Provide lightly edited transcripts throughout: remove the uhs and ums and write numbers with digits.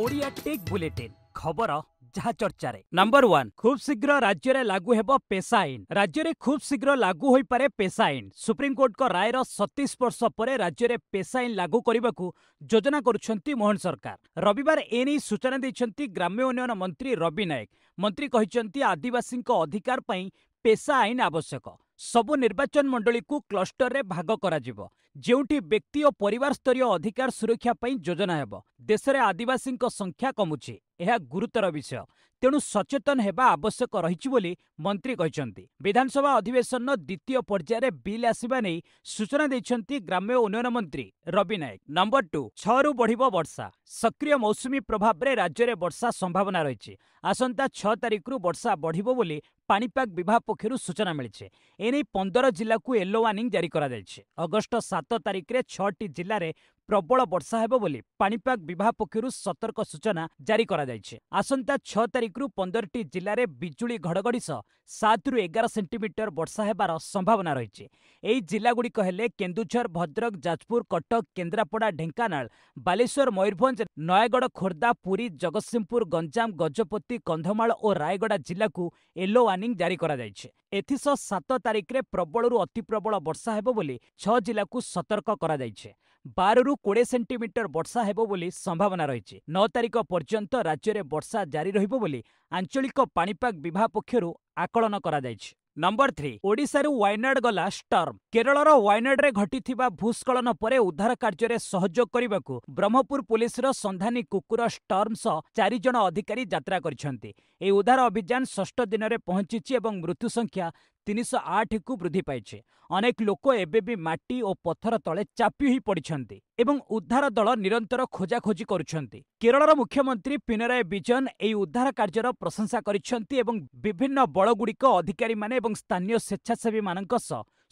Odia tech bulletin खबर जहा चर्चा रे नंबर 1 खूब शीघ्र राज्य रे लागू हेबो पेशा आईन। राज्य रे खूब शीघ्र लागू होई पारे पेशा आईन। सुप्रीम कोर्ट को राय 37 वर्ष परे राज्य रे पेशा आईन लागू करबाकू योजना करुछंती मोहन सरकार। रविवार एनी सूचना दैछंती ग्राम्य उन्नयन मंत्री रवि नायक। मंत्री कहिछंती आदिवासी अधिकार पई पेशा आईन आवश्यक। सबु निर्वाचन मंडली को क्लस्टर रे भाग करा जिवो, जेउठी व्यक्ति और परिवार स्तरीय अधिकार सुरक्षा पई योजना हेबो। देश रे आदिवासी संख्या कमुची, यह गुरुतर विषय, तेणु सचेतन हेबा आवश्यक रहिछि बोली मंत्री कहिसंती। विधानसभा अधिवेशन द्वितीय पर्यायर बिल आसिबा नै सूचना दैछंती ग्राम्य उन्नयन मंत्री रवि नायक। नंबर 2 6 रु बढ़िबो वर्षा। सक्रिय मौसुमी प्रभाव रे राज्य रे वर्षा संभावना रहिछि। आसंता 6 तारिख रु वर्षा बढ़िबो बोली पाणीपाग विभाग पक्षरु सूचना मिलिছে। एने 15 जिला को येलो वार्निंग जारी करा जायछि। अगस्त 7 तारिख रे 6टी जिल्ला रे प्रबल वर्षा हेबो बोली पाणीपाग विभाग पक्षरु सतर्क सूचना जारी करा जायछि। आसंता 6 तारिख रु 15टी जिल्ला रे बिजुली घड़घड़ी 7 रु 11 सेंटीमीटर वर्षा हेबार संभावना रहिछि। एई जिल्ला गुडी कहले केन्दुझर, भद्रक, जाजपुर, कटक, केन्द्रापड़ा, ढेंकानाल, बालेश्वर, मयूरभंज, नयागढ़, खोर्धा, पुरी, जगतसिंहपुर, गंजाम, गजपति, कंधमाल और रायगड़ा जिला को येलो वार्निंग जारी करा जायछि। एथिस 7 तारिख रे प्रबल अति प्रबल वर्षा हेबो बोली 6 जिला को सतर्क करा जायछि। 12 रु 20 सेंटीमीटर वर्षा हेबो बोली संभावना रहिछि। 9 तारिख पर्यंत राज्य में वर्षा जारी रहिबो बोली आंचलिक पाणीपाग विभाग पक्षरु आकलन करा जायछि। नंबर 3 ओडिशा रु वायनाड गला स्टर्म। केरलर वायनाड रे घटिथिबा भूस्खलन परे उद्धार कार्य रे सहयोग करिबाकू ब्रह्मपुर पुलिस रो संधानी कुकुर स्टर्म 4 जन अधिकारी यात्रा करिसंती। ए उद्धार अभियान 6 दिन रे पहुंचीछि एवं मृत्यु संख्या 308 को वृद्धि पाइछे। अनेक लोक एबे भी माटी और पत्थर तले चापी होई पड़िछंती एवं उद्धार दल निरंतर खोजाखोजी करुछंती। केरलर मुख्यमंत्री पिनराई विजयन एई उद्धार कार्यर प्रशंसा करिछंती एवं विभिन्न बलगुड़िक अधिकारी माने एवं स्थानीय स्वेच्छासेवी मानक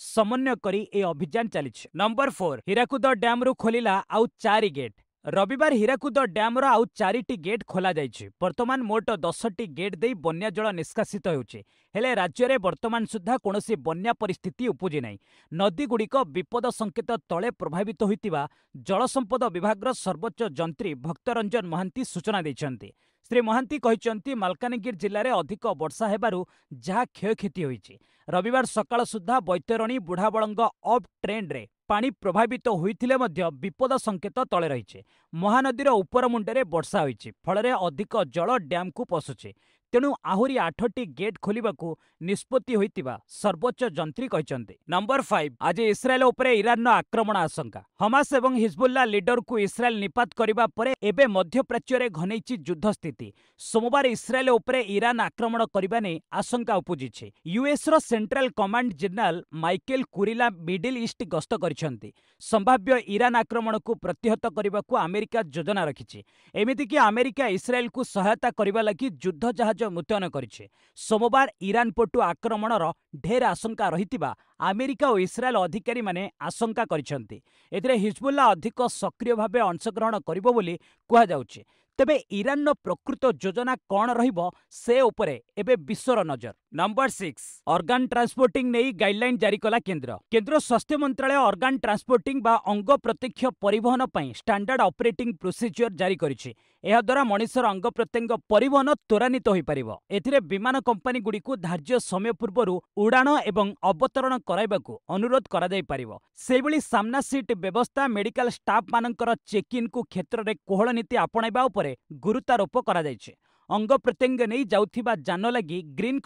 समन्वय करी ए अभियान चलिछि। नंबर 4 हीराकुद डैम रु खोलिला आउ 4 गेट। रविवार हीराकुद डैम आउ 4टी गेट खोला जाइछि। वर्तमान मोट 10टी गेट दे बन्या जल निष्कासित होउछि। हेले राज्य रे वर्तमान सुद्धा कोनोसी बन्या परिस्थिति उपजि नै। नदी गुड़िक विपद संकेत तले प्रभावित होइतिबा जल संपद विभाग सर्वोच्च जंत्री भक्तरंजन महांती सूचना दैछंती। श्री महांती कहिसंती मालकानगिरी जिल्ला रे अधिक वर्षा हेबारु जहा क्षयक्षति होइछि। रविवार सकाळ सुद्धा बैतरणी बुढ़ाबलंग अप ट्रेंड रे पानी प्रभावित होइथिले मध्य विपद संकेत तले रहिছে। महानदीर उपर मुंडे वर्षा होइछि, फଳରେ अधिक जल डैम को पशुछि। तेणु आहुरी 8टी गेट खोलिबाकू निष्पत्ति होइतिबा सर्वोच्च जंत्री कहिसंती। नंबर 5 आज इस्राएल उपरे ईरान आक्रमण आशंका। हमास एवं हिजबुल्ला लीडर को इस्राएल निपात करिबा परे एबे मध्य प्राच्य रे घनेछि युद्ध स्थिति। सोमवार इस्राएल उपरे ईरान आक्रमण करिबा नै आशंका उपजिछि। यूएस रो central command general Michael Kurilla middle east गस्त करिसंती। संभाव्य ईरान आक्रमण को प्रतिहत करिबाकू अमेरिका योजना रखिछि। एमिति कि अमेरिका इस्राएल को सहायता करिबा लागि युद्ध जहाज मुतयन करिছে। सोमवार ईरान पटु आक्रमणर ढेर आशंका रहितिबा अमेरिका और इस्राएल अधिकारी माने आशंका करिसंती। एथिरे हिजबुल्ला अधिक सक्रिय भावे अंशग्रहण करिबो बोली कुहा जाउछि। तेबे ईरान प्रकृत योजना कौन रहिबो से उपरे एबे विश्वर नजर। नंबर 6 ऑर्गन ट्रांसपोर्टिंग नहीं गाइडलाइन जारी कला केंद्र। केंद्र स्वास्थ्य मंत्रालय ऑर्गन ट्रांसपोर्टिंग बा अंग प्रत्यक्ष परिवहन पई स्टैंडर्ड ऑपरेटिंग प्रोसीजर जारी करिछि। एहा द्वारा मनुष्यर अंग प्रत्यंग परिवहन त्वरान्वित होई परिबो। एथिरे विमान कंपनी गुडी को धार्य समय पूर्वरु उड़ान एवं अवतरण कराइबाकू अनुरोध करा जाई परिबो। सेबली सामना सीट व्यवस्था मेडिकल स्टाफ मानकर चेक इन को क्षेत्र रे कोहळ नीति आपणाइबा उपरे गुरुत्वारोप करा जाइछे। अंग प्रत्यंग नहीं जाउथिबा जान लगी ग्रीन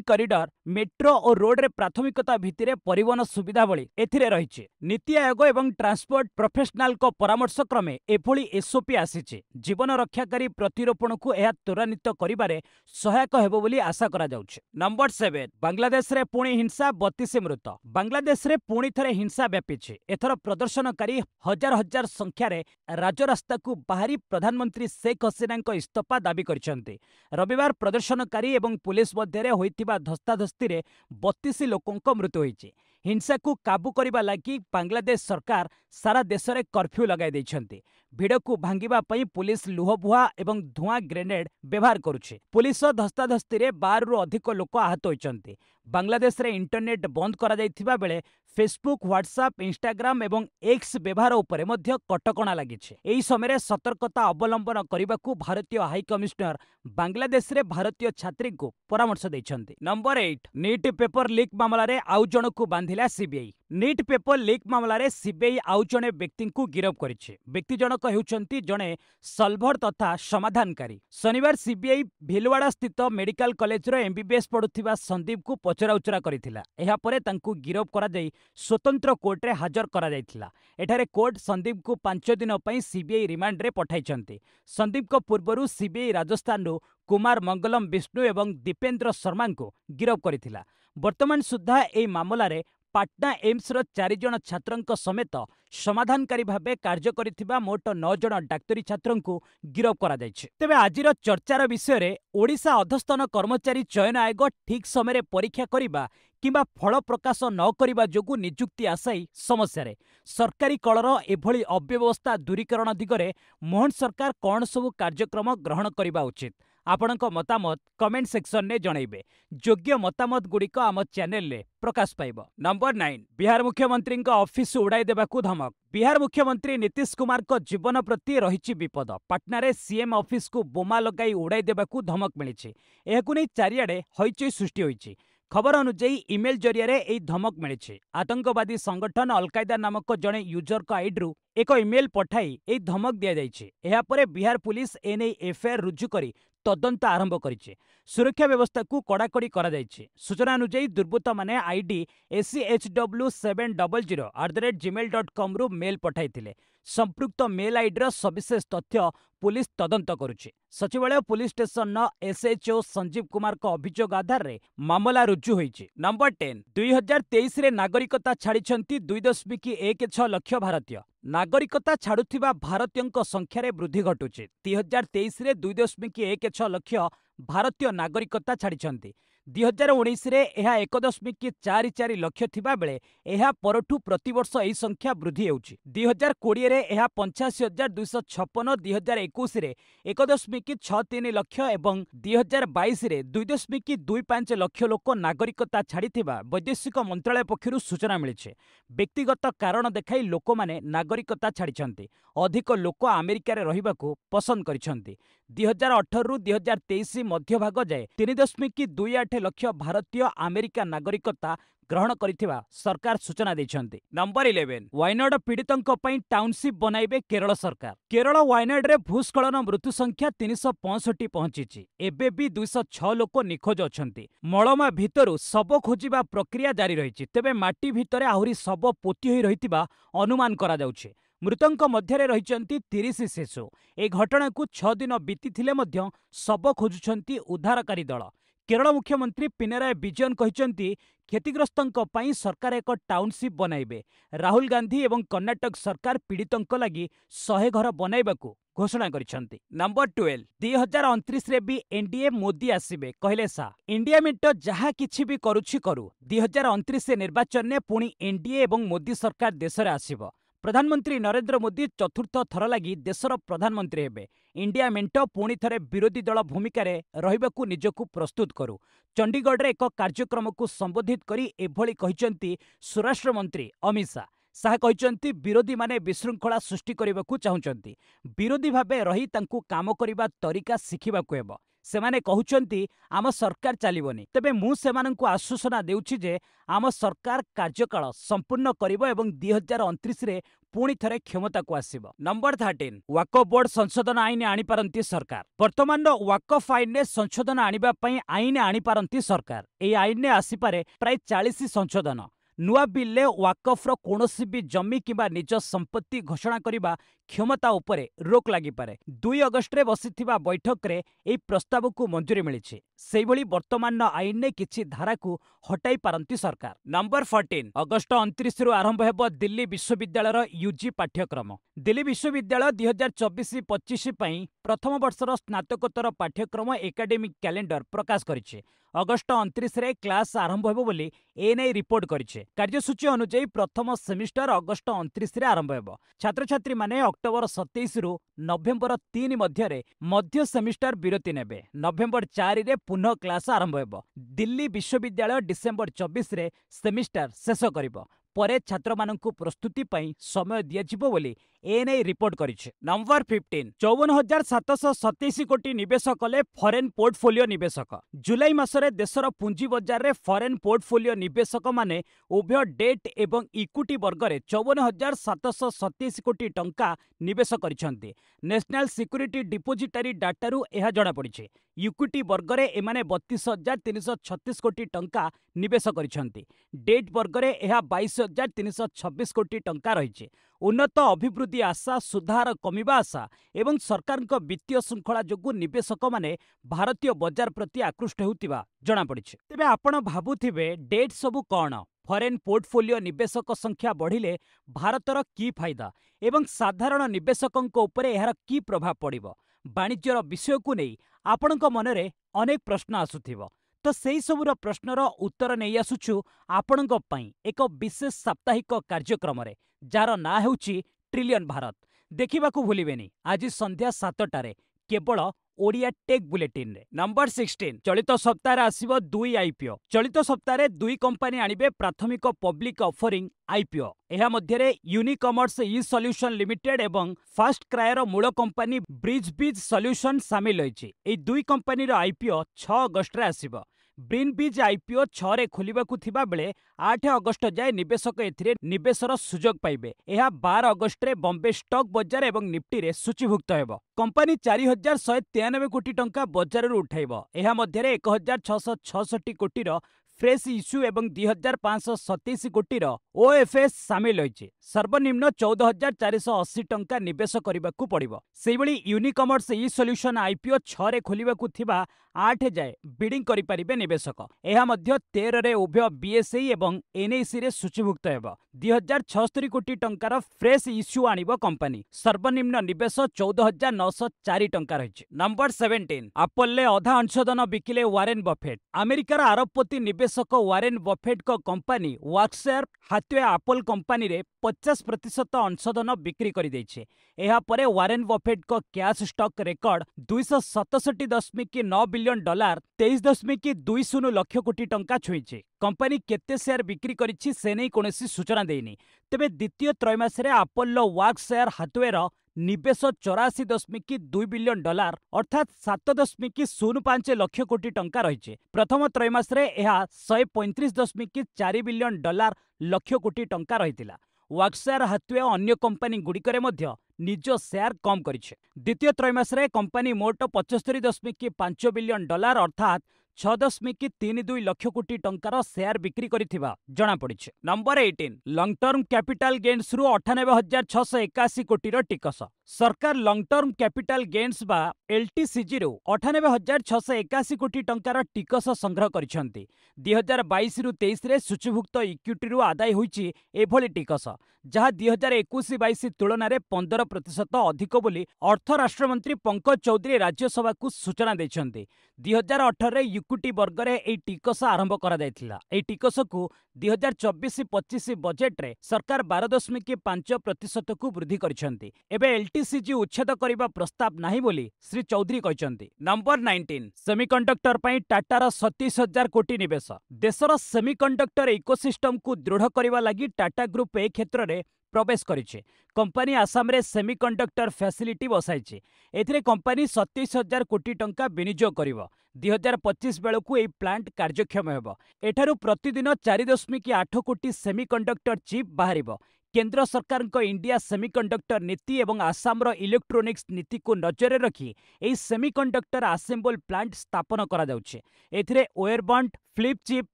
कॉरिडोर मेट्रो और रोड रे प्राथमिकता भित्तिरे परिवहन सुविधा भली एथिरे रहिছে। नीति आयोग एवं ट्रांसपोर्ट प्रोफेशनल को परामर्श क्रमे एभली एसओपी आसीছে। जीवन रक्षाकारी प्रतिरोपण को यह त्वरान्वित करिबारे सहायक हेबो बोली आशा करा जाउछे। नंबर 7 बांग्लादेश रे पुणी हिंसा 32 मृत। बांग्लादेश रे पुणी थरे हिंसा व्यापीছে। एथर प्रदर्शनकारी हजार हजार संख्या रे राजरास्ता को बाहरी प्रधानमंत्री शेख हसीना इस्तीफा दाबी करिसंती। रविवार प्रदर्शनकारी एवं पुलिस मध्य होइतिबा धस्ताधस्ती रे 32 लोकंक मृत्यु होइछि। हिंसा को काबू करिबा लागि बांग्लादेश सरकार सारा देश रे कर्फ्यू लगाई दैछंती। ଭିଡକୁ ଭାଙ୍ଗିବା ପାଇଁ ପୁଲିସ ଲୁହବୁହା ଏବଂ ଧୂଆଁ ଗ୍ରେନେଡ୍ ବ୍ୟବହାର କରୁଛି। ପୁଲିସ ଧସ୍ତାଧସ୍ତିରେ 12ରୁ ଅଧିକ ଲୋକ ଆହତ ହୋଇଛନ୍ତି। ବାଂଲାଦେଶରେ ଇଣ୍ଟରନେଟ୍ ବନ୍ଦ କରାଯାଇଥିବା ବେଳେ ଫେସବୁକ୍, ହ୍ୱାଟ୍ସଆପ୍, ଇନଷ୍ଟାଗ୍ରାମ ଏବଂ ଏକ୍ସ ବ୍ୟବହାର ଉପରେ ମଧ୍ୟ କଟକଣା ଲାଗିଛି। ଏହି ସମୟରେ ସତର୍କତା ଅବଲମ୍ବନ କରିବାକୁ ଭାରତୀୟ ହାଇକମିଶନର ବାଂଲାଦେଶରେ ଭାରତୀୟ ଛାତ୍ରୀଙ୍କୁ ପରାମର୍ଶ ଦେଇଛନ୍ତି। ନମ୍ବର 8 ନିଟ୍ ପେପର ଲିକ୍ ମାମଲାରେ ଆଉ ଜଣକୁ ବାନ୍ଧିଲା ସିବିଆଇ। ନିଟ୍ ପେପର ଲିକ୍ ମାମଲାରେ ସିବିଆଇ ଆଉ ଜଣେ ବ୍ୟକ୍ତିଙ୍କୁ ଗିରଫ କରିଛି। ବ୍ୟକ୍ତି ଜଣକ ହେଉଛନ୍ତି ଜଣେ ସଲଭର ତଥା ସମାଧାନକାରୀ। ଶନିବାର ସିବିଆଇ ଭିଲୱାଡା ସ୍ଥିତ ମେଡିକାଲ କଲେଜର ଏମବିବିଏସ୍ ପଢୁଥିବା ସନ୍ଦୀପକୁ ପଚରାଉଚରା କରିଥିଲା। ଏହାପରେ ତାଙ୍କୁ ଗିରଫ କରାଯାଇ ସ୍ୱତନ୍ତ୍ର କୋର୍ଟରେ ହାଜର କରାଯାଇଥିଲା। ଏଠାରେ କୋର୍ଟ ସନ୍ଦୀପକୁ 5 ଦିନ ପାଇଁ ସିବିଆଇ ରିମାଣ୍ଡରେ ପଠାଇଛନ୍ତି। ସନ୍ଦୀପଙ୍କ ପୂର୍ବରୁ ସିବିଆଇ ରାଜସ୍ଥାନରୁ କୁମାର ମଙ୍ଗଲମ ବିଷ୍ଣୁ ଏବଂ ଦୀପେନ୍ଦ୍ର ଶର୍ମାଙ୍କୁ ଗିରଫ କରିଥିଲା। ବର୍ତ୍ତମାନ ସୁଦ୍ଧା ଏହି ମାମଲାରେ ପାଟନା ଏମ୍ସର 4 ଜଣ ଛାତ୍ରଙ୍କ ସମେତ ସମାଧାନକାରୀ ଭାବେ କାର୍ଯ୍ୟ କରିଥିବା ମୋଟ 9 ଜଣ ଡାକ୍ତରୀ ଛାତ୍ରଙ୍କୁ ଗିରଫ କରାଯାଇଛି। ତେବେ ଆଜିର ଚର୍ଚ୍ଚାର ବିଷୟରେ ଓଡ଼ିଶା ଅଧସ୍ତନ କର୍ମଚାରୀ ଚୟନ ଆୟୋଗ ଠିକ୍ ସମୟରେ ପରୀକ୍ଷା କରିବା କିମ୍ବା ଫଳ ପ୍ରକାଶ ନ କରିବା ଯୋଗୁଁ ନିଯୁକ୍ତି ଆଶାୟୀ ସମସ୍ୟାରେ ସରକାରୀ କଳର ଏଭଳି ଅବ୍ୟବସ୍ଥା ଦୂରୀକରଣ ଦିଗରେ ମୋହନ ସରକାର କ'ଣ ସବୁ କାର୍ଯ୍ୟକ୍ରମ ଗ୍ରହଣ କରିବା ଉଚିତ? ଆପଣଙ୍କ ମତାମତ କମେଣ୍ଟ ସେକ୍ସନରେ ଜଣାଇବେ। ଯୋଗ୍ୟ ମତାମତ ଗୁଡ଼ିକ ଆମ ଚ୍ୟାନେଲରେ ପ୍ରକାଶ ପାଇବ। ନମ୍ବର 9 ବିହାର ମୁଖ୍ୟମନ୍ତ୍ରୀଙ୍କ ଅଫିସ ଉଡ଼ାଇ ଦେବାକୁ ଧମକ। ବିହାର ମୁଖ୍ୟମନ୍ତ୍ରୀ ନୀତିଶ କୁମାରଙ୍କ ଜୀବନ ପ୍ରତି ରହିଛି ବିପଦ। ପାଟନାରେ ସିଏମ୍ ଅଫିସକୁ ବୋମା ଲଗାଇ ଉଡ଼ାଇ ଦେବାକୁ ଧମକ ମିଳିଛି। ଏହାକୁ ନେଇ ଚାରିଆଡ଼େ ହଇଚଇ ସୃଷ୍ଟି ହୋଇଛି। ଖବର ଅନୁଯାୟୀ ଇମେଲ ଜରିଆରେ ଏହି ଧମକ ମିଳିଛି। ଆତଙ୍କବାଦୀ ସଂଗଠନ ଅଲକାଏଦା ନାମକ ଜଣେ ୟୁଜରଙ୍କ ଆଇଡିରୁ ଏକ ଇମେଲ ପଠାଇ ଏହି ଧମକ ଦିଆଯାଇଛି। ଏହାପରେ ବିହାର ପୁଲିସ ଏନେଇ ଏଫଆଇଆର ରୁଜୁ କରି ତଦନ୍ତ ଆରମ୍ଭ କରିଛି। ସୁରକ୍ଷା ବ୍ୟବସ୍ଥାକୁ କଡ଼ାକଡ଼ି କରାଯାଇଛି। ସୂଚନା ଅନୁଯାୟୀ ଦୁର୍ବୃତ୍ତମାନେ ଆଇଡି ACH700@gmail.comରୁ ମେଲ୍ ପଠାଇଥିଲେ। ସମ୍ପୃକ୍ତ ମେଲ୍ ଆଇଡିର ସବିଶେଷ ତଥ୍ୟ ପୁଲିସ ତଦନ୍ତ କରୁଛି। ସଚିବାଳୟ ପୁଲିସ ଷ୍ଟେସନର ଏସ୍ଏଚ୍ଓ ସଞ୍ଜୀବ କୁମାରଙ୍କ ଅଭିଯୋଗ ଆଧାରରେ ମାମଲା ରୁଜୁ ହୋଇଛି। ନମ୍ବର 10 2023ରେ ନାଗରିକତା ଛାଡ଼ିଛନ୍ତି 2.16 ଲକ୍ଷ ଭାରତୀୟ। ନାଗରିକତା ଛାଡୁଥିବା ଭାରତୀୟଙ୍କ ସଂଖ୍ୟାରେ ବୃଦ୍ଧି ଘଟୁଛି। 2023ରେ 2.16 ଲକ୍ଷ ଭାରତୀୟ ନାଗରିକତା ଛାଡ଼ିଛନ୍ତି। 2019ରେ ଏହା 1.44 ଲକ୍ଷ ଥିବା ବେଳେ ଏହା ପରଠୁ ପ୍ରତିବର୍ଷ ଏହି ସଂଖ୍ୟା ବୃଦ୍ଧି ହେଉଛି। 2020ରେ ଏହା 85,256, 2021ରେ 1.63 ଲକ୍ଷ ଏବଂ 2022ରେ 2.25 ଲକ୍ଷ ଲୋକ ନାଗରିକତା ଛାଡ଼ିଥିବା ବୈଦେଶିକ ମନ୍ତ୍ରାଳୟ ପକ୍ଷରୁ ସୂଚନା ମିଳିଛି। ବ୍ୟକ୍ତିଗତ କାରଣ ଦେଖାଇ ଲୋକମାନେ ନାଗରିକତା ଛାଡ଼ିଛନ୍ତି। ଅଧିକ ଲୋକ ଆମେରିକାରେ ରହିବାକୁ ପସନ୍ଦ କରିଛନ୍ତି। 2018ରୁ 2023 ମଧ୍ୟଭାଗ ଯାଏ 3.28 ଲକ୍ଷ ଭାରତୀୟ ଆମେରିକା ନାଗରିକତା ଗ୍ରହଣ କରିଥିବା ସରକାର ସୂଚନା ଦେଇଛନ୍ତି। ନମ୍ବର 11 ୱାଇନଡ୍ ପୀଡ଼ିତଙ୍କ ପାଇଁ ଟାଉନସିପ୍ ବନାଇବେ କେରଳ ସରକାର। କେରଳ ୱାଇନଡ୍ରେ ଭୂସ୍ଖଳନ ମୃତ୍ୟୁ ସଂଖ୍ୟା 365 ପହଞ୍ଚିଛି। ଏବେ ବି 206 ଲୋକ ନିଖୋଜ ଅଛନ୍ତି। ମଳମା ଭିତରୁ ଶବ ଖୋଜିବା ପ୍ରକ୍ରିୟା ଜାରି ରହିଛି। ତେବେ ମାଟି ଭିତରେ ଆହୁରି ଶବ ପୋତି ହୋଇ ରହିଥିବା ଅନୁମାନ କରାଯାଉଛି। ମୃତଙ୍କ ମଧ୍ୟରେ ରହିଛନ୍ତି 30 ଶିଶୁ। ଏ ଘଟଣାକୁ 6 ଦିନ ବିତିଥିଲେ ମଧ୍ୟ ଶବ ଖୋଜୁଛନ୍ତି ଉଦ୍ଧାରକାରୀ ଦଳ। କେରଳ ମୁଖ୍ୟମନ୍ତ୍ରୀ ପିନାରାୟ ବିଜୟନ୍ କହିଛନ୍ତି କ୍ଷତିଗ୍ରସ୍ତଙ୍କ ପାଇଁ ସରକାର ଏକ ଟାଉନସିପ୍ ବନାଇବେ। ରାହୁଲ ଗାନ୍ଧୀ ଏବଂ କର୍ଣ୍ଣାଟକ ସରକାର ପୀଡ଼ିତଙ୍କ ଲାଗି 100 ଘର ବନାଇବାକୁ ଘୋଷଣା କରିଛନ୍ତି। ନମ୍ବର 12 2029ରେ ବି ଏନ୍ଡିଏ ମୋଦି ଆସିବେ କହିଲେ ଶାହ। ଇଣ୍ଡିଆ ମେଣ୍ଟ ଯାହା କିଛି ବି କରୁଛି କରୁ। 2029 ନିର୍ବାଚନରେ ପୁଣି ଏନ୍ଡିଏ ଏବଂ ମୋଦି ସରକାର ଦେଶରେ ଆସିବ। ପ୍ରଧାନମନ୍ତ୍ରୀ ନରେନ୍ଦ୍ର ମୋଦି ଚତୁର୍ଥ ଥର ଲାଗି ଦେଶର ପ୍ରଧାନମନ୍ତ୍ରୀ ହେବେ। ଇଣ୍ଡିଆ ମେଣ୍ଟ ପୁଣି ଥରେ ବିରୋଧୀ ଦଳ ଭୂମିକାରେ ରହିବାକୁ ନିଜକୁ ପ୍ରସ୍ତୁତ କରୁ। ଚଣ୍ଡିଗଡ଼ରେ ଏକ କାର୍ଯ୍ୟକ୍ରମକୁ ସମ୍ବୋଧିତ କରି ଏଭଳି କହିଛନ୍ତି ସ୍ୱରାଷ୍ଟ୍ରମନ୍ତ୍ରୀ ଅମିତ ଶାହ। ଶାହ କହିଛନ୍ତି ବିରୋଧୀମାନେ ବିଶୃଙ୍ଖଳା ସୃଷ୍ଟି କରିବାକୁ ଚାହୁଁଛନ୍ତି। ବିରୋଧୀ ଭାବେ ରହି ତାଙ୍କୁ କାମ କରିବା ତରିକା ଶିଖିବାକୁ ହେବ। ସେମାନେ କହୁଛନ୍ତି ଆମ ସରକାର ଚାଲିବନି। ତେବେ ମୁଁ ସେମାନଙ୍କୁ ଆଶ୍ୱାସନା ଦେଉଛି ଯେ ଆମ ସରକାର କାର୍ଯ୍ୟକାଳ ସମ୍ପୂର୍ଣ୍ଣ କରିବ ଏବଂ 2029ରେ ପୁଣି ଥରେ କ୍ଷମତାକୁ ଆସିବ। ନମ୍ବର 13 ୱାକଫ ବୋର୍ଡ ସଂଶୋଧନ ଆଇନ ଆଣିପାରନ୍ତି ସରକାର। ବର୍ତ୍ତମାନର ୱାକଫ ଆଇନରେ ସଂଶୋଧନ ଆଣିବା ପାଇଁ ଆଇନ ଆଣିପାରନ୍ତି ସରକାର। ଏହି ଆଇନରେ ଆସିପାରେ ପ୍ରାୟ 40 ସଂଶୋଧନ। ନୂଆ ବିଲ୍ରେ ୱାକଫର କୌଣସି ବି ଜମି କିମ୍ବା ନିଜ ସମ୍ପତ୍ତି ଘୋଷଣା କରିବା କ୍ଷମତା ଉପରେ ରୋକ ଲାଗିପାରେ। 2 ଅଗଷ୍ଟରେ ବସିଥିବା ବୈଠକରେ ଏହି ପ୍ରସ୍ତାବକୁ ମଞ୍ଜୁରୀ ମିଳିଛି। ସେହିଭଳି ବର୍ତ୍ତମାନର ଆଇନରେ କିଛି ଧାରାକୁ ହଟାଇ ପାରନ୍ତି ସରକାର। ନମ୍ବର 14 ଅଗଷ୍ଟ 29ରୁ ଆରମ୍ଭ ହେବ ଦିଲ୍ଲୀ ବିଶ୍ୱବିଦ୍ୟାଳୟର ୟୁଜି ପାଠ୍ୟକ୍ରମ। दिल्ली विश्वविद्यालय 2024-25 प्रथम वर्षर स्नातकोत्तर पाठ्यक्रम एकाडेमिक कैलेंडर प्रकाश करिछि। अगस्ट 29 रे क्लास आरंभ हेबो बोली एएनआई रिपोर्ट करिछि। कार्यसूची अनुसार प्रथम सेमिस्टर अगस्ट 29 रे आरंभ हेबो। छात्र छात्री माने अक्टोबर 27 रु नवेम्बर 3 मध्य सेमिस्टर विरति नेबे। नवेम्बर 4 रे पुनः क्लास आरंभ हेबो। दिल्ली विश्वविद्यालय डिसेम्बर 24 रे सेमिस्टर शेष करिबो। परे छात्र मानकु प्रस्तुति पई समय दियाजिबो बोली एएनआई रिपोर्ट करिछि। नंबर 15 54,727 कोटी निवेश कले फॉरेन पोर्टफोलियो निवेशक। जुलाई मासरे देशर पुंजी बजार रे फॉरेन पोर्टफोलियो निवेशक माने उभय डेट एवं इक्विटी वर्ग रे 54,727 कोटी टंका निवेश करिसंती। नेशनल सिक्यूरिटी डिपोजिटरी डाटारू एहा जणा पड़िछि। इक्विटी वर्ग रे एमाने 32,336 कोटी टंका निवेश करिसंती। डेट वर्ग रे एहा 22,326 कोटी टंका रहिछि। उन्नत अभिवृद्धि आशा, सुधार कमिबा आशा एवं सरकारक वित्तीय श्रृंखला जोगु निवेशक माने भारतीय बजार प्रति आकृष्ट हेउतिबा जणा पड़िछि। तेबे आपण भाबुथिबे डेट सबु कौन? फॉरेन पोर्टफोलियो निवेशक संख्या बढ़िले भारतर की फायदा एवं साधारण निवेशकंक उपरे एहार की प्रभाव पड़िबो? वाणिज्यर विषय को नहीं आपणक मनरे अनेक प्रश्न आसुथिबो। तो सेही सबुर प्रश्नर उत्तर नहीं आसुछु आपणक पई एक विशेष साप्ताहिक कार्यक्रम रे जार ना हेउची ट्रिलियन भारत। देखिबाकू भूलिबेनी आज संध्या 7टारे केवल ओडिया टेक बुलेटिन रे। नंबर 16 चलित सप्ताह आसिबो 2 आईपीओ। चलित सप्ताह 2 कंपनी आनिबे प्राथमिक पब्लिक ऑफरिंग आईपीओ। एहा मध्यरे यूनिकॉमर्स ई सॉल्यूशन लिमिटेड एवं फास्ट क्रायर मूल कंपनी ब्रिजबीज सॉल्यूशन शामिल होइछि। एई 2 कंपनी रो आईपीओ 6 अगस्त रे आसिबो। ब्रिनबीज आईपीओ 6 रे खोलिबाकू थिबा बेले 8 अगस्त जाए निवेशक एथिरे निवेशर सुजोग पाइबे। एहा 12 अगस्त रे बॉम्बे स्टॉक बाजार एवं निफ्टी रे सूचीभुक्त हेबो। कंपनी 4,193 कोटी टंका बाजार रू उठाइबो। एहा मध्यरे 1,666 कोटी रो फ्रेश इश्यू एवं 2,527 कोटी रो ओएफएस शामिल होइछि। सर्वनिम्न 14,480 टंका निवेश करबाकू पड़िबो। सेहिबळी यूनिकॉमर्स ई सॉल्यूशन आईपीओ 6 रे खोलिबाकू थिबा 8 जाए बिडिंग करि परिबे निवेशक। एहा मध्य 13 रे उभय बीएसई एवं एनएसी रे सूचीभुक्त हेबो। 2,076 कोटी टंकार फ्रेश इश्यू आनिबो कंपनी। सर्वनिम्न निवेश 14,904 टंका रहिछि। नंबर 17 एप्पल ले अधा अंशधन बिकिले वारेन बफेट। अमेरिकार आरबपति निवेशक वारेन बफेट को कंपनी वर्कशेयर हाथवे एप्पल कंपनी रे 50% अंशधन बिक्री करि दैछे। एहा परे वारेन बफेट को cash stock record 267.9 billion dollar 23.20 lakh कोटी टंका छुईछे। कंपनी केते शेयर बिक्री करिछि से नै कोनोसी सूचना देइनी। तेबे द्वितीय त्रैमासरे एप्पल वर्कशेयर हाथवे रो निवेश 84.2 बिलियन डॉलर अर्थात 7.05 लाख कोटी टंका रहिছে। प्रथम त्रैमासरे यह 135.4 बिलियन डॉलर लाख कोटी टंका रहितिला। वर्कशेयर हाथवे अन्य कंपनी गुड़िकरे मध्य निज शेयर कम करिছে। द्वितीय त्रैमासरे कंपनी मोट 75.5 बिलियन डॉलर अर्थात 6.32 लाख कोटी टंकार शेयर बिक्री करिथिबा जणा पड़िছে। Number 18 long term capital gains रु 98,681 कोटी टिकस। सरकार लॉन्ग टर्म कैपिटल गेन्स बा एलटीसीजी रु 98,681 कोटी टंकार टिकस संग्रह करिसंती। 2022 रु 23 रे सूचीभुक्त इक्विटी रु आदाय होईची एभली टिकस जहाँ 2021-22 तुलन में 15% अधिक बोली अर्थ राष्ट्रमंत्री पंकज चौधरी राज्यसभा को सूचना देछंती। 2018 रे इक्विटी वर्ग रे एई टिकस आरंभ करा जायथिला। एई टिकस को 2024-25 बजेट रे सरकार 12.5% को वृद्धि करिसंती। एबे एलटीसीजी उच्छेद करिबा प्रस्ताव नाही बोली श्री चौधरी कहिसंती। नंबर 19 सेमीकंडक्टर पई टाटार 37,000 कोटी निवेश। देशर सेमीकंडक्टर इकोसिस्टम को दृढ़ करबा लागि टाटा ग्रुप ए क्षेत्र रे प्रवेश करिছে। कंपनी आसाम रे सेमीकंडक्टर फैसिलिटी बसाइছে। एथिरे कंपनी 27,000 कोटी टंका विनियोग करिवो। 2025 बेलकू ए प्लांट कार्यक्षम हेबो। एठारु प्रतिदिन 4.8 कोटी सेमीकंडक्टर चिप बाहरिबो। केंद्र सरकार इंडिया सेमीकंडक्टर नीति एवं आसाम इलेक्ट्रोनिक्स नीति को नजर रखी एई सेमीकंडक्टर असेंबल प्लांट स्थापन करा जाउछे। एथिरे wirebond flip chip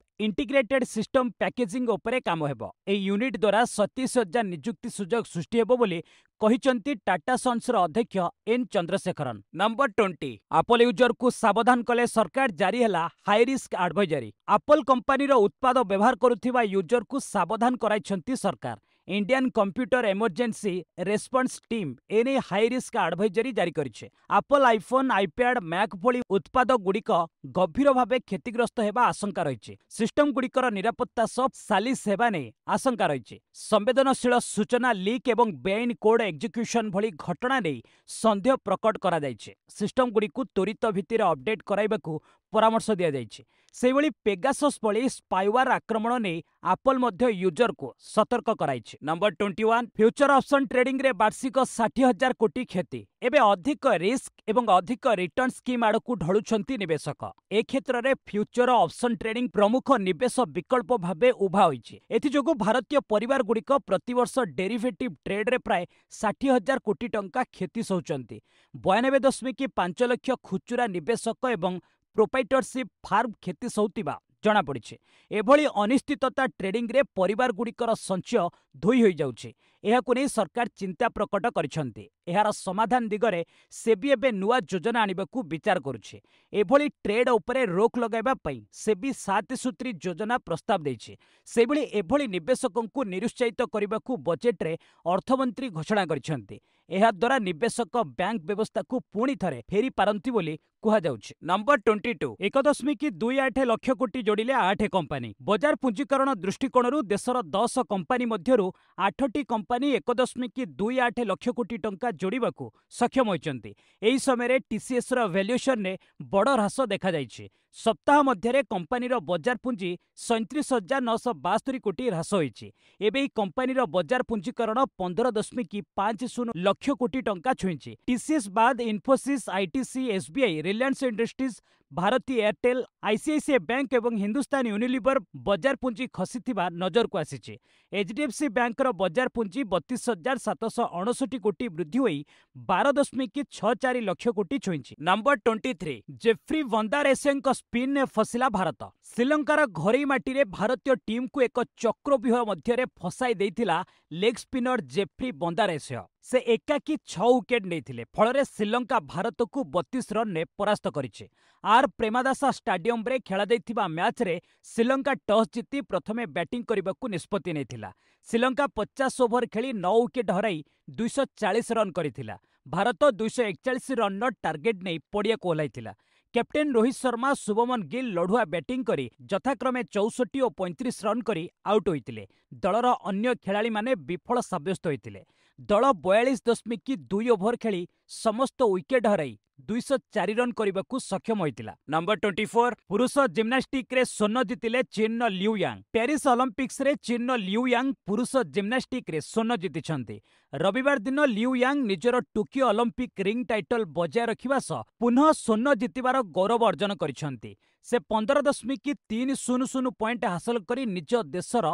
integrated system packaging उपरे काम हेबो। ए यूनिट द्वारा 37,000 नियुक्ति सुजोग सृष्टि हेबो बोली कहिचंती टाटा सन्स अध्यक्ष N Chandrasekaran. Number 20 Apple user को सावधान कले सरकार जारी हैला high risk advisory. Apple company रो उत्पाद व्यवहार करुथिबा यूजर को सावधान कराइछंती सरकार। Indian computer emergency response team एने हाई रिस्क एडवाइजरी जारी करिछे। एप्पल आईफोन, आईपैड, मैक भली उत्पाद गुड़िक गभीर भाव क्षतिग्रस्त हेबा आशंका रही। सिस्टम गुड़िकर निरापत्ता सब सालिस हेबा ने आशंका रही। संवेदनशील सूचना लीक एवं बेआईन कोड एग्जिक्यूशन भली घटना नहीं संदेह प्रकट करा जायछे। सिस्टम गुड़िक त्वरित भित्तिर अपडेट कराइबाकू परामर्श दिया जायछे। सेहिभଳି पेगासस भଳି स्पाइवार आक्रमण ने एप्पल मध्य यूजर को सतर्क कराइछे। नंबर 21 फ्यूचर ऑप्शन ट्रेडिंग रे वार्षिक 60,000 कोटी क्षति। एबे अधिक रिस्क एवं अधिक रिटर्न स्कीम आड़कू ढळुछंती निवेशक। ए क्षेत्र रे फ्यूचर ऑप्शन ट्रेडिंग प्रमुख निवेश विकल्प भाबे उभा होइछे। एथि जोगु भारतीय परिवार गुड़िक प्रतिवर्ष डेरिवेटिव ट्रेड रे प्राय 60,000 कोटी टंका क्षति सहुचंती। 92.5 लाख खुचुरा निवेशक एवं प्रोप्राइटरशिप फार्म क्षति सहुतिबा जଣା पड़िछे। एभली अनिश्चितता ट्रेडिंग रे परिवार गुड़िकर संचय धोई होई जाउछे। एहाकु नै सरकार चिंता प्रकट करिसंती। एहार समाधान दिगरे सेबी एबे नुआ योजना आनिबाकू विचार करुछे। एभली ट्रेड उपरे रोक लगाइबा पई सेबी 7 सूत्री योजना प्रस्ताव दैछे। सेभली एभली निवेशकंकू निरुत्साहित करिबाकू बजेट रे अर्थमंत्री घोषणा करिसंती। एहा द्वारा निवेशक बैंक व्यवस्था को पुणी थरे फेरी पारंती बोली कुहा जाउछे। नंबर 22 1.28 लाख कोटी जोड़िले 8 कंपानी। बजार पुंजीकरण दृष्टिकोणरू देशर 10 कंपानी मध्यरू 8टी कंपानी 1.28 लाख कोटी टंका जोड़िबाकू सक्षम होइचंती। एही समय टीसीएस रो वैल्यूएशन ने बड़ ह्रास देखा जाइछे। सप्ताह मध्य कंपानीर बजार पुंजी 37,972 कोटी ह्रास होइछि। एबे कंपानीर बजार पुंजीकरण 15.50 लाख कोटी टंका छुईछि। टीसीएस बाद Infosys, ITC, SBI, Reliance Industries, Bharti Airtel, ICICI bank एवं हिंदुस्तान यूनिलीवर बजार पुंजी खसीथिबा नजर को आसीछि। एचडीएफसी बैंक रो बजार पुंजी 32,759 कोटी वृद्धि होई 12.64 लाख कोटी छुईछि। नंबर 23 जेफ्री वंदारेसेंक स्पिन ने फसिला भारत। श्रीलंकार घरेई माटी रे भारतीय टीम को एक चक्रव्यूह मध्य फसाई देइथिला लेग स्पिनर जेफ्री वंदारेसे। से एकाकी 6 विकेट नेइथिले। फल श्रीलंका भारत को 32 रन ने परास्त करिछे। आर प्रेमादासा स्टाडियम रे खेला जाइथिबा मैच रे श्रीलंका टॉस जीति प्रथमे बैटिंग करबाकू निष्पत्ति नेइथिला। श्रीलंका 50 ओभर खेली 9 विकेट हराई 240 रन करिथिला। भारत 241 रन टार्गेट नहीं पड़िया को ओह्लाइथिला। कैप्टेन रोहित शर्मा, शुभमन गिल लढ़ुआ बैटिंग करी यथाक्रमे 64 और 35 रन करी आउट होइतिले। दलर अन्य खेलाड़ी माने विफल साब्यस्त होइतिले। दल 42.2 ओभर खेली समस्त विकेट हराई 204 रन करने सक्षम होइतिला। नंबर 24 पुरुष जिम्नास्टिक रे स्वर्ण जीतिले चीन लिउ यांग। पेरिस ओलंपिक्स रे चीन लिउ यांग पुरुष जिम्नास्टिक रे स्वर्ण जीतिछंती। रविवार दिन लिउ यांग निजर टोकियो ओलंपिक रिंग टाइटल बजाय रखिबा सह पुनः स्वर्ण जीतिबार गौरव अर्जन करिसंती। से 15.300 पॉइंट हासिल करी निज देशर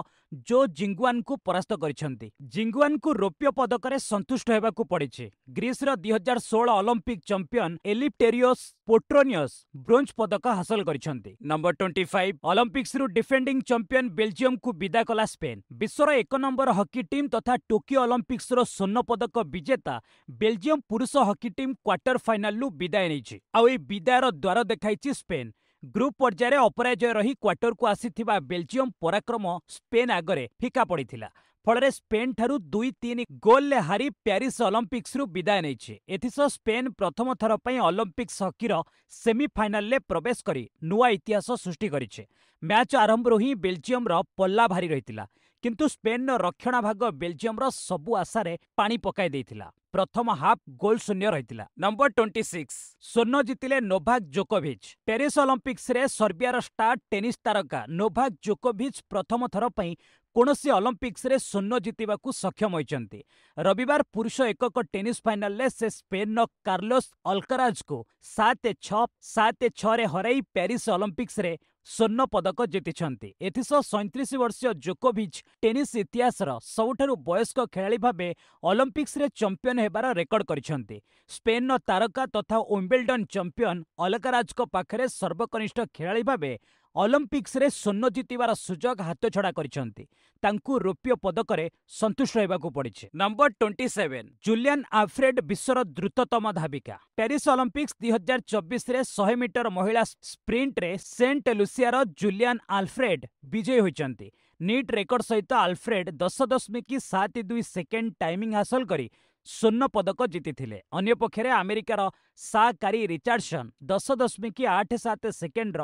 जो जिंगुआन को परास्त करिसंती। जिंगुआन को रौप्य पदक रे संतुष्ट हेबाकू पड़िछे। ग्रीस रो 2016 ओलंपिक चैंपियन एलिप्टेरियोस पोट्रोनियस ब्रोंज पदक हासिल करिसंती। नंबर 25 ओलंपिक्स रु डिफेंडिंग चैंपियन बेल्जियम को विदा कला स्पेन। विश्वर 1 नंबर हॉकी टीम तथा टोकियो ओलंपिक्स रो स्वर्ण पदक विजेता बेल्जियम पुरुष हॉकी टीम क्वार्टर फाइनल लु विदाय नेछि। आ ए विदायर द्वार देखाइछि स्पेन। ग्रुप पर्यायर अपराजय रही क्वार्टर को आसीथिबा बेल्जियम पराक्रम स्पेन आगरे फिका पड़िथिला। फल स्पेन ठारू 2-3 गोल हारी पेरिस ओलंपिक्स रु विदाय नेछि। एथिसह स्पेन प्रथम थर पई ओलंपिक्स हॉकीर सेमीफाइनल ले प्रवेश करी नुआ इतिहास सृष्टि करिछे। मैच आरंभ ही बेल्जियम रो पल्ला भारी रहितिला, किंतु स्पेन रक्षणाभाग बेल्जियम रो सबु आशारे पानी पकाई देइथिला। प्रथम हाफ गोल शून्य रहितिला। नंबर 26 स्वर्ण जीतिले नोभाक जोकोविच। पेरिस ओलंपिक्स रे सर्बियार स्टार टेनिस तारका नोभाक जोकोविच प्रथम थर पई कोनोसी ओलंपिक्स रे स्वर्ण जीतिबाकू सक्षम होइचंती। रविवार पुरुष एकक टेनिस फाइनल ले से स्पेन कार्लोस अल्काराज को 7-6 7-6 रे हराई पेरिस ओलंपिक्स रे स्वर्ण पदक जीतिछंती। एथिसह 37 वर्षीय जोकोविच टेनिस इतिहास सबुठारु वयस्क खेलाड़ी भाबे ओलंपिक्स रे चैंपियन हेबार रेकर्ड करिसंती। स्पेन तारका तथा विंबलडन चैंपियन अल्काराज को पाखरे सर्वकनिष्ठ खेलाड़ी भाबे ओलंपिक्स रे स्वर्ण जीतिबार सुजोग हाथ छड़ा करिसंती। तांकू रौप्य पदक रे संतुष्ट हेबाकू पड़िछे। नंबर 27 जुलियन आल्फ्रेड विश्वर द्रुततम धाविका। पेरिस ओलंपिक्स 2024 रे 100 मीटर महिला स्प्रिंट रे सेंट लुसियार जुलियन आल्फ्रेड विजयी होइचंती। नीट रेकर्ड सहित आल्फ्रेड 10.72 सेकेंड टाइमिंग हासिल करी स्वर्ण पदक जीतिथिले। अन्य पक्षरे अमेरिकार सा कारी रिचार्डसन 10.87 सेकेंड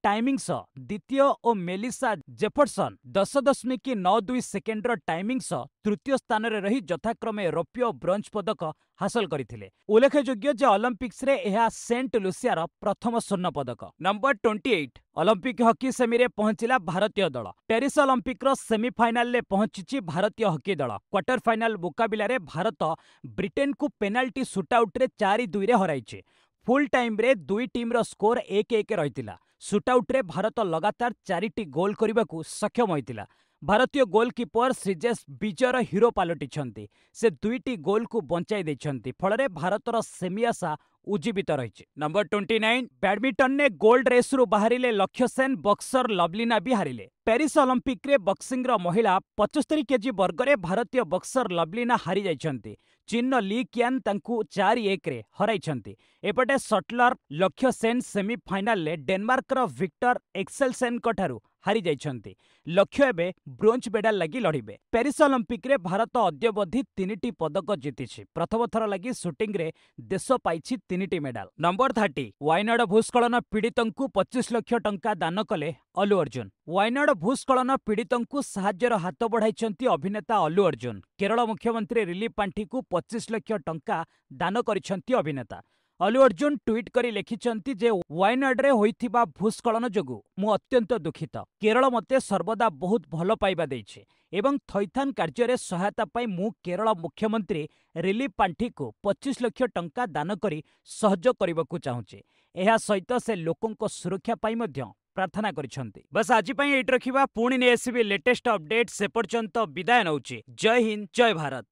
टाइमिंग सह द्वितीय और मेलिसा जेफरसन 10.92 सेकेंड टाइमिंग सह तृतीय स्थान रे रही यथाक्रमे रौप्य और ब्रोंज पदक हासिल करथिले। उल्लेखयोग्य जे ओलंपिक्स रे यह सेंट लुसियार प्रथम स्वर्ण पदक। नंबर 28 ओलंपिक हॉकी सेमी रे पहुंचिला भारतीय दल। पेरिस ओलंपिक रो सेमीफाइनल रे पहुंची भारतीय हॉकी दल। क्वार्टर फाइनल मुकाबिला रे भारत ब्रिटेन को पेनाल्टी शूटआउट रे 4-2 रे हराइছে। फुल टाइम रे दुई टीम रो स्कोर 1-1 रहितिला। शूटआउट रे भारत लगातार 4टी गोल करने सक्षम होइतिला। भारतीय गोलकीपर श्रीजेश विजयर हिरो पालटिछंती। से 2टी गोल को बंचाई देछंती, फଳରେ भारतर सेमी आशा उज्जीवित रही। नंबर 29 बैडमिंटन ने गोल्ड रेस रु बाहरिले लक्ष्य सेन, बक्सर लवलीना भी हारिले। पेरिस ओलंपिक रे बक्सिंग रो महिला 75 केजी वर्ग रे भारतीय बक्सर लवलीना हारी जाइछंती। चीन ली कियान तांकू 4-1 रे हराइछंती। एपटे शटलर लक्ष्य सेन सेमीफाइनल ले डेनमार्क रो विक्टर एक्सेलसेन ठारू हारी जाइछंती। लक्ष्य एबे ब्रोंज मेडल लगी लड़िबे। पेरिस ओलंपिक रे भारत अद्यवधि 3टी पदक जीतिछि। प्रथम थर लगी शूटिंग रे देश पाइछि 3टी मेडल। नंबर 30 वायनाड भूस्खलन पीड़ितंकु 25 लाख टंका दान कले अल्लू अर्जुन। वायनाड भूस्खलन पीड़ितंकु साहाय्यर हाथ बढ़ाइछंती अभिनेता अल्लू अर्जुन। केरल मुख्यमंत्री रिलीफ पांठी को 25 लाख टंका दान करिछंती अभिनेता। अल्लू अर्जुन ट्वीट करी लिखिछंती जे वायनाड रे होइथिबा भूस्खलन जोगु मु अत्यंत दुखित। केरल मते सर्वदा बहुत भल पाइबा देइछे एवं थैथान कार्य रे सहायता पाई मु केरल मुख्यमंत्री रिलीफ पांठी को 25 लाख टंका दान करी सहयोग करबाकू चाहूचे। एहा सहित से लोकंक सुरक्षा पाई मध्य प्रार्थना करिछंती। बस आज पई एट रखिबा, पुणी ने आसीबे लेटेस्ट अपडेट। से पर्यंत विदाय नउची। जय हिंद, जय भारत।